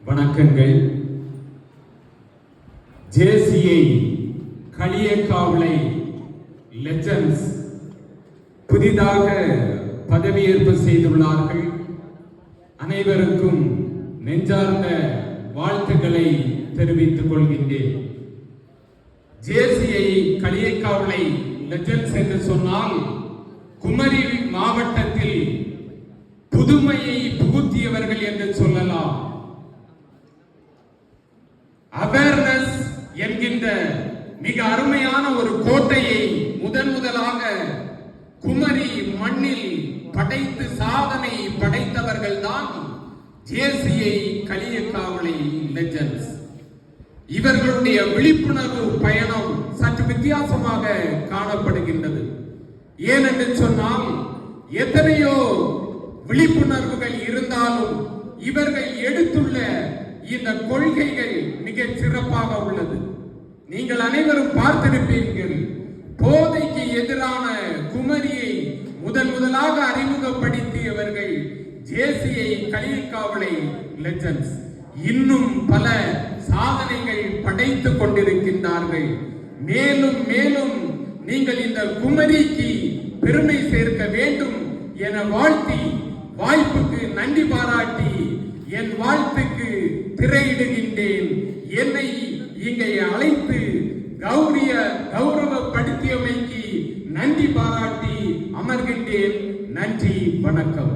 வணக்கங்கள். JCI Kaliyakkavilai legends புதிதாக பதவியேற்பு செய்துள்ளார்கள். அனைவருக்கும் நெஞ்சார்ந்த வாழ்த்துக்களை தெரிவித்துக் கொள்கின்றேன். ஜேசிஐ களியக்காவிளை லெஜண்ட்ஸ் என்று சொன்னால் குமரி மாவட்டத்தில் புதுமையை புகுத்தியவர்கள் என்று சொல்லலாம். அவேர்னஸ் என்கின்ற மிக அருமையான ஒரு கோட்டையை முதலாக குமரி மண்ணில் படைத்து சாதனை படைத்தவர்கள் தான் ஜேசிஐ களியக்காவிளை லெஜண்ட்ஸ். இவர்களுடைய விழிப்புணர்வு பயணம் சற்று வித்தியாசமாக காணப்படுகின்றது. ஏனென்று சொன்னால் எத்தனையோ விழிப்புணர்வுகள் இருந்தாலும் இவர்கள் எடுத்துள்ள இந்த கொள்கைகள் மிக சிறப்பாக உள்ளது. நீங்கள் அனைவரும் பார்த்திருப்பீர்கள். போதைக்கு எதிரான குமரியை முதலாக அறிமுகப்படுத்தியவர்கள் ஜேசிஐ களியக்காவிளை லெஜண்ட்ஸ். இன்னும் பல சாதனைகள் படைத்துக் கொண்டிருக்கின்றார்கள். மேலும் மேலும் நீங்கள் இந்த குமரிக்கு பெருமை சேர்க்க வேண்டும் என வாழ்த்தி, வாய்ப்புக்கு நன்றி பாராட்டி என் வாழ்த்துக்கு திரையிடுகின்றேன். என்னை இங்கே அழைத்து கௌரவப்படுத்தியமைக்கு நன்றி பாராட்டி அமர்கின்றேன். நன்றி, வணக்கம்.